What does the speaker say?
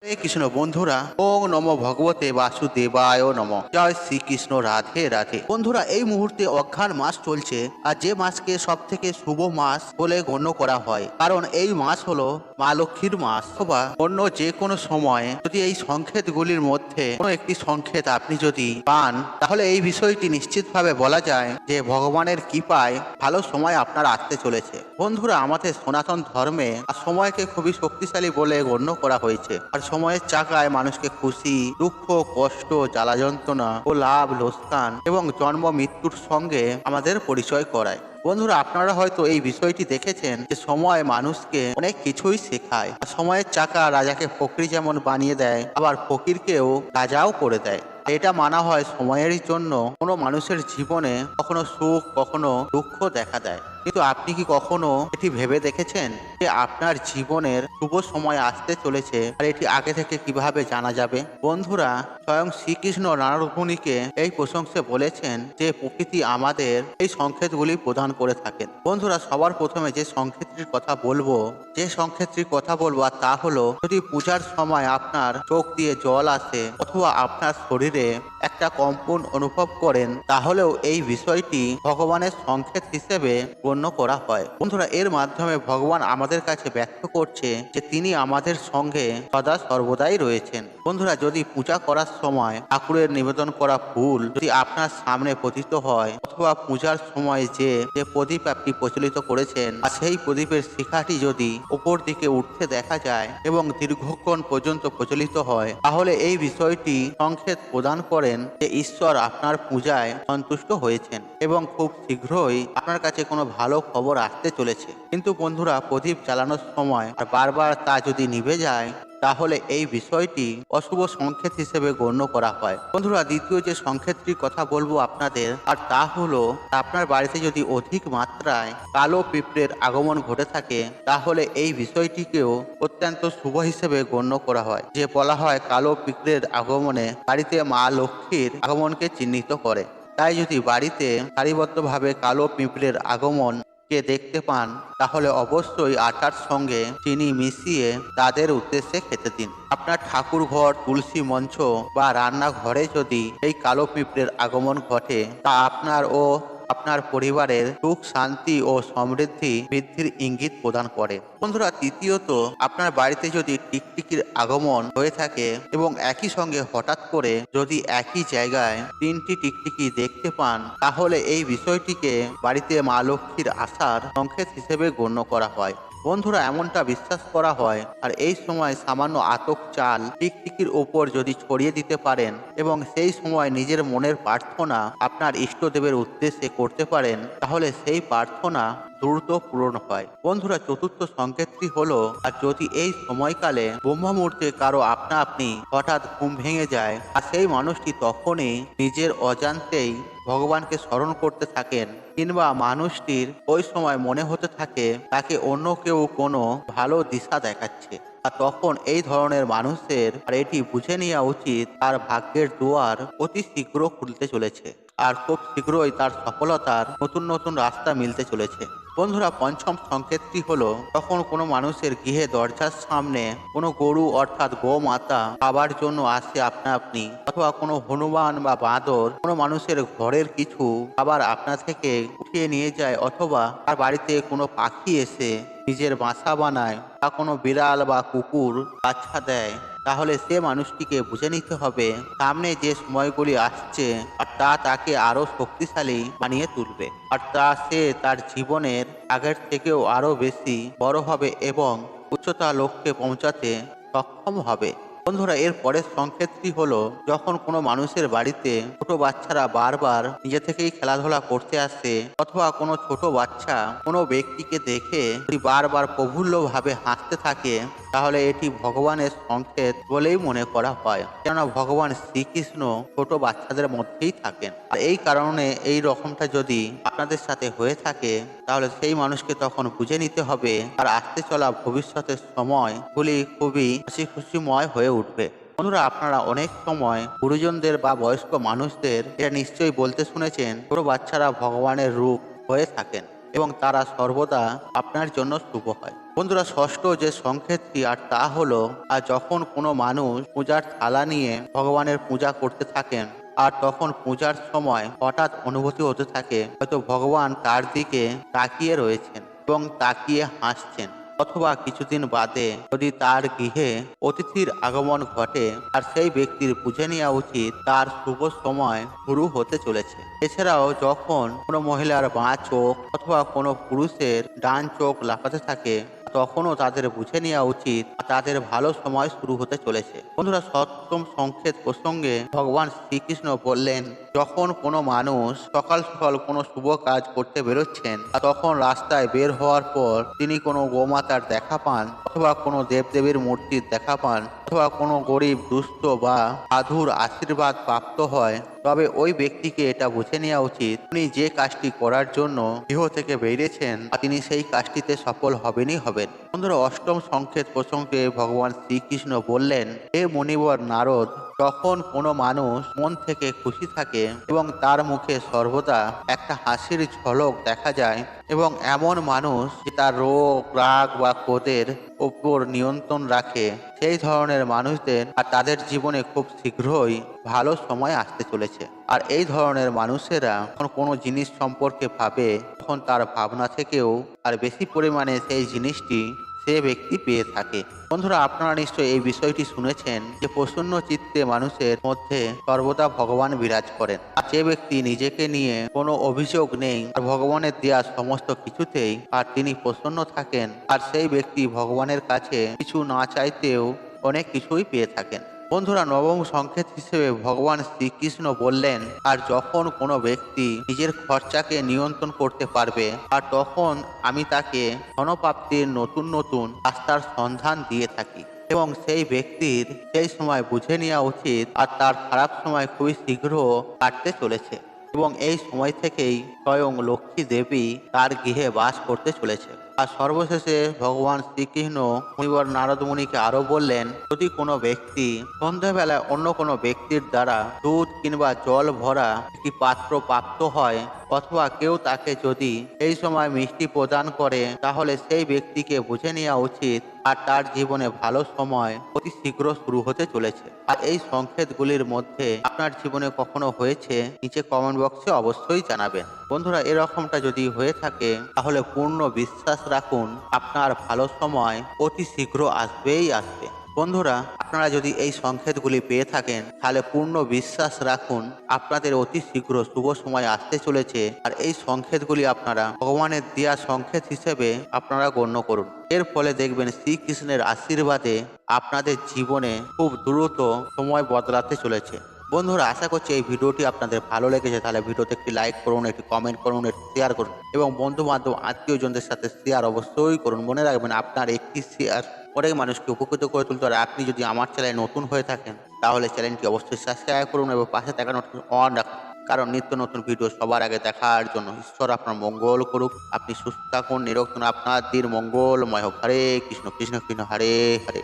হরে কৃষ্ণ বন্ধুরা, ওং নমো ভগবতে বাসুদেবায় নমঃ। জয় শ্রীকৃষ্ণ, রাধে রাধে। বন্ধুরা, এই মুহূর্তে অঘ্রাণ মাস চলছে, আর যে মাসকে সব থেকে শুভ মাস বলে গণ্য করা হয়, কারণ এই মাস হলো মা লক্ষ্মীর মাস। অথবা অন্য যে কোনো সময় যদি এই সংকেতগুলির মধ্যে কোনো একটি সংকেত আপনি যদি পান, তাহলে এই বিষয়টি নিশ্চিতভাবে বলা যায় যে ভগবানের কৃপায় ভালো সময় আপনার আসতে চলেছে। বন্ধুরা, আমাদের সনাতন ধর্মে আর সময়কে খুবই শক্তিশালী বলে গণ্য করা হয়েছে। আর সময়ের চাকায় মানুষকে খুশি, দুঃখ, কষ্ট, জ্বালা যন্ত্রণা ও লাভ লোকসান এবং জন্ম মৃত্যুর সঙ্গে আমাদের পরিচয় করায়। বন্ধুরা, আপনারা হয়তো এই বিষয়টি দেখেছেন যে সময় মানুষকে অনেক কিছুই শেখায়। সময়ের চাকা রাজাকে ফকির যেমন বানিয়ে দেয়, আবার ফকিরকেও রাজাও করে দেয়। এটা মানা হয় সময়েরই জন্য কোনো মানুষের জীবনে কখনো সুখ কখনো দুঃখ দেখা দেয়। কিন্তু আপনি কি কখনো এটি ভেবে দেখেছেন যে আপনার জীবনের শুভ সময় আসতে চলেছে, আর এটি আগে থেকে কিভাবে জানা যাবে? বন্ধুরা, স্বয়ং শ্রীকৃষ্ণ নারদমুনিকে এই প্রশংসে বলেছেন যে প্রকৃতি আমাদের এই সংকেতগুলি প্রদান করে থাকেন। বন্ধুরা, সবার প্রথমে যে সংকেতটির কথা বলবো আর তা হলো, যদি পূজার সময় আপনার চোখ দিয়ে জল আসে অথবা আপনার শরীরে একটা কম্পন অনুভব করেন, তাহলেও এই বিষয়টি ভগবানের সংকেত হিসেবে গণ্য করা হয়। বন্ধুরা, এর মাধ্যমে ভগবান আমাদের কাছে ব্যক্ত করছে যে তিনি আমাদের সঙ্গে সদা সর্বদাই রয়েছেন। বন্ধুরা, যদি পূজা করার সময় ঠাকুরের নিবেদন করা ফুল যদি আপনার সামনে পতিত হয়, অথবা পূজার সময় যে প্রদীপ আপনি প্রচলিত করেছেন আর সেই প্রদীপের শিখাটি যদি উপর দিকে উঠতে দেখা যায় এবং দীর্ঘক্ষণ পর্যন্ত প্রচলিত হয়, তাহলে এই বিষয়টি সংকেত প্রদান করেন যে ঈশ্বর আপনার পূজায় সন্তুষ্ট হয়েছেন এবং খুব শীঘ্রই আপনার কাছে কোনো ভালো খবর আসতে চলেছে। কিন্তু বন্ধুরা, প্রদীপ জ্বালানোর সময় আর বারবার তা যদি নিভে যায়, তাহলে এই বিষয়টি অশুভ সংকেত হিসেবে গণ্য করা হয়। বন্ধুরা, দ্বিতীয় যে সংকেতটির কথা বলবো আপনাদের, আর তা হলো, আপনার বাড়িতে যদি অধিক মাত্রায় কালো পিঁপড়ের আগমন ঘটে থাকে, তাহলে এই বিষয়টিকেও অত্যন্ত শুভ হিসেবে গণ্য করা হয়। যে বলা হয় কালো পিঁপড়ের আগমনে বাড়িতে মা লক্ষ্মীর আগমনকে চিহ্নিত করে। তাই যদি বাড়িতে সারিবদ্ধভাবে কালো পিঁপড়ের আগমন কে দেখতে পান, তাহলে অবশ্যই আটার সঙ্গে চিনি মিশিয়ে তাদের উদ্দেশ্যে খেতে দিন। আপনার ঠাকুর ঘর, তুলসী মঞ্চ বা রান্নাঘরে যদি এই কালো পিঁপড়ের আগমন ঘটে, তা আপনার ও আপনার পরিবারের সুখ, শান্তি ও সমৃদ্ধি বৃদ্ধির ইঙ্গিত প্রদান করে। বন্ধুরা, তৃতীয়ত, আপনার বাড়িতে যদি টিকটিকির আগমন হয়ে থাকে এবং একই সঙ্গে হঠাৎ করে যদি একই জায়গায় তিনটি টিকটিকি দেখতে পান, তাহলে এই বিষয়টিকে বাড়িতে মা লক্ষ্মীর আসার সংকেত হিসেবে গণ্য করা হয়। বন্ধুরা, এমনটা বিশ্বাস করা হয়, আর এই সময় সামান্য আতক চাল টিকটিকির ওপর যদি ছড়িয়ে দিতে পারেন এবং সেই সময় নিজের মনের প্রার্থনা আপনার ইষ্টদেবের উদ্দেশ্যে করতে পারেন, তাহলে সেই প্রার্থনা দ্রুত পূরণ হয়। বন্ধুরা, চতুর্থ সংকেতটি হলো, আর যদি এই সময়কালে ব্রহ্ম মুহূর্তে কারো আপনা আপনি হঠাৎ ঘুম ভেঙে যায়, আর সেই মানুষটি তখনই নিজের অজান্তেই ভগবানকে স্মরণ করতে থাকেন, কিংবা মানুষটির ওই সময় মনে হতে থাকে তাকে অন্য কেউ কোনো ভালো দিশা দেখাচ্ছে, আর তখন এই ধরনের মানুষের আর এটি বুঝে নেওয়া উচিত তার ভাগ্যের দুয়ার অতি শীঘ্র খুলতে চলেছে, আর খুব শীঘ্রই তার সফলতার নতুন নতুন রাস্তা মিলতে চলেছে। বন্ধুরা, পঞ্চম সংকেতটি হলো, তখন কোনো মানুষের গৃহে দরজার সামনে কোনো গরু অর্থাৎ গোমাতা খাবার জন্য আসে আপনা আপনি, অথবা কোনো হনুমান বা বাঁদর কোনো মানুষের ঘরের কিছু খাবার আপনা থেকে উঠিয়ে নিয়ে যায়, অথবা তার বাড়িতে কোনো পাখি এসে নিজের বাসা বানায়, বা কোনো বিড়াল বা কুকুর বাচ্চা দেয়, তাহলে সে মানুষটিকে বুঝে নিতে হবে সামনে যে সময়গুলি আসছে আর তা তাকে আরো শক্তিশালী বানিয়ে তুলবে, আর সে তার জীবনের আগের থেকেও আরো বেশি বড় হবে এবং উচ্চতা লক্ষ্যে পৌঁছাতে সক্ষম হবে। বন্ধুরা, এর পরের সংকেতটি হলো, যখন কোনো মানুষের বাড়িতে ছোট বাচ্চারা বারবার নিজে থেকেই খেলাধুলা করতে আসে, অথবা কোনো ছোট বাচ্চা কোনো ব্যক্তিকে দেখে যদি বারবার প্রফুল্লভাবে হাসতে থাকে, তাহলে এটি ভগবানের সংকেত বলেই মনে করা হয়। কেননা ভগবান শ্রীকৃষ্ণ ছোট বাচ্চাদের মধ্যেই থাকেন। আর এই কারণে এই রকমটা যদি আপনাদের সাথে হয়ে থাকে, তাহলে সেই মানুষকে তখন বুঝে নিতে হবে আর আসতে চলা ভবিষ্যতের সময়গুলি খুবই হাসি খুশিময় হয়ে উঠবে। বন্ধুরা, আপনারা অনেক সময় গুরুজনদের বা বয়স্ক মানুষদের এটা নিশ্চয়ই বলতে শুনেছেন, ছোট বাচ্চারা ভগবানের রূপ হয়ে থাকেন এবং তারা সর্বদা আপনার জন্য শুভ হয়। বন্ধুরা, ষষ্ঠ যে সংকেতটি আর তা হলো আর যখন কোনো মানুষ পূজার থালা নিয়ে ভগবানের পূজা করতে থাকেন আর তখন পূজার সময় হঠাৎ অনুভূতি হতে থাকে হয়তো ভগবান তার দিকে তাকিয়ে রয়েছেন এবং তাকিয়ে হাসছেন, অথবা কিছুদিন বাদে যদি তার গৃহে অতিথির আগমন ঘটে আর সেই ব্যক্তির বুঝে নেওয়া উচিত তার শুভ সময় শুরু হতে চলেছে। এছাড়াও যখন কোনো মহিলার বাঁ চোখ অথবা কোনো পুরুষের ডান চোখ লাফাতে থাকে তখনও তাদের বুঝে নেওয়া উচিত তাদের ভালো সময় শুরু হতে চলেছে। বন্ধুরা, সপ্তম সংকেত প্রসঙ্গে ভগবান শ্রীকৃষ্ণ বললেন, যখন কোনো মানুষ সকাল সকাল কোনো শুভ কাজ করতে বেরোচ্ছেন তখন রাস্তায় বের হওয়ার পর তিনি কোনো গোমাতার দেখা পান অথবা কোনো দেবদেবীর মূর্তির দেখা পান অথবা কোনো গরিব দুস্থ বা সাধুর আশীর্বাদ প্রাপ্ত হয়, তবে ওই ব্যক্তিকে এটা বুঝে নেওয়া উচিত তিনি যে কাজটি করার জন্য গৃহ থেকে বেরিয়েছেন তিনি সেই কাজটিতে সফল হবেনই হবেন। বন্ধুরা, অষ্টম সংকেত প্রসঙ্গে ভগবান শ্রীকৃষ্ণ বললেন, হে মুনিবর নারদ, যখন কোনো মানুষ মন থেকে খুশি থাকে এবং তার মুখে সর্বদা একটা হাসির ঝলক দেখা যায় এবং এমন মানুষ যে তার রোগ রাগ বা ক্রোধের ওপর নিয়ন্ত্রণ রাখে, সেই ধরনের মানুষদের আর তাদের জীবনে খুব শীঘ্রই ভালো সময় আসতে চলেছে। আর এই ধরনের মানুষেরা যখন কোনো জিনিস সম্পর্কে ভাবে তখন তার ভাবনা থেকেও আর বেশি পরিমাণে সেই জিনিসটি সে ব্যক্তি পেয়ে থাকে। বন্ধুরা, আপনারা নিশ্চয়ই এই বিষয়টি শুনেছেন যে প্রসন্ন চিত্তে মানুষের মধ্যে সর্বদা ভগবান বিরাজ করেন। আর যে ব্যক্তি নিজেকে নিয়ে কোনো অভিযোগ নেই আর ভগবানের দেয়া সমস্ত কিছুতেই আর তিনি প্রসন্ন থাকেন, আর সেই ব্যক্তি ভগবানের কাছে কিছু না চাইতেও অনেক কিছুই পেয়ে থাকেন। বন্ধুরা, নবম সংকেত হিসেবে ভগবান শ্রীকৃষ্ণ বললেন, আর যখন কোনো ব্যক্তি নিজের খরচাকে নিয়ন্ত্রণ করতে পারবে আর তখন আমি তাকে ধনপ্রাপ্তির নতুন নতুন রাস্তার সন্ধান দিয়ে থাকি এবং সেই ব্যক্তির সেই সময় বুঝে নেওয়া উচিত আর তার খারাপ সময় খুবই শীঘ্র কাটতে চলেছে এবং এই সময় থেকেই স্বয়ং লক্ষ্মী দেবী তার গৃহে বাস করতে চলেছে। আর সর্বশেষে ভগবান শ্রীকৃষ্ণ মুনিবর নারদ মুনিকে আরো বললেন, যদি কোনো ব্যক্তি সন্ধ্যাবেলায় অন্য কোনো ব্যক্তির দ্বারা দুধ কিংবা জল ভরা একটি পাত্র প্রাপ্ত হয় অথবা কেউ তাকে যদি এই সময় মিষ্টি প্রদান করে তাহলে সেই ব্যক্তিকে বুঝে নেওয়া উচিত আর তার জীবনে ভালো সময় অতি শীঘ্র শুরু হতে চলেছে। আর এই সংকেতগুলির মধ্যে আপনার জীবনে কখনো হয়েছে নিচে কমেন্ট বক্সে অবশ্যই জানাবেন। বন্ধুরা, এরকমটা যদি হয়ে থাকে তাহলে পূর্ণ বিশ্বাস রাখুন আপনার ভালো সময় অতি শীঘ্র আসবেই আসবে। বন্ধুরা, আপনারা যদি এই সংকেতগুলি পেয়ে থাকেন তাহলে পূর্ণ বিশ্বাস রাখুন আপনাদের অতি শীঘ্র শুভ সময় আসতে চলেছে আর এই সংকেতগুলি আপনারা ভগবানের দেয়া সংকেত হিসেবে আপনারা গণ্য করুন। এর ফলে দেখবেন শ্রীকৃষ্ণের আশীর্বাদে আপনাদের জীবনে খুব দ্রুত সময় বদলাতে চলেছে। বন্ধুরা, আশা করছি এই ভিডিওটি আপনাদের ভালো লেগেছে। তাহলে ভিডিওতে একটি লাইক করুন, একটি কমেন্ট করুন, একটি শেয়ার করুন এবং বন্ধু বান্ধব আত্মীয়জনদের সাথে শেয়ার অবশ্যই করুন। মনে রাখবেন আপনার একটি শেয়ার অনেক মানুষকে উপকৃত করে তুলতে পারে। আপনি যদি আমার চ্যানেলে নতুন হয়ে থাকেন তাহলে চ্যানেলটি অবশ্যই সাবস্ক্রাইব করুন এবং পাশে থাকা নোটিফিকেশন অন রাখুন, কারণ নিত্য নতুন ভিডিও সবার আগে দেখার জন্য। ঈশ্বর আপনার মঙ্গল করুক, আপনি সুস্থ থাকুন, নিরোগ থাকুন, আপনার দিন মঙ্গলময় হোক। হরে কৃষ্ণ কৃষ্ণ কৃষ্ণ হরে হরে।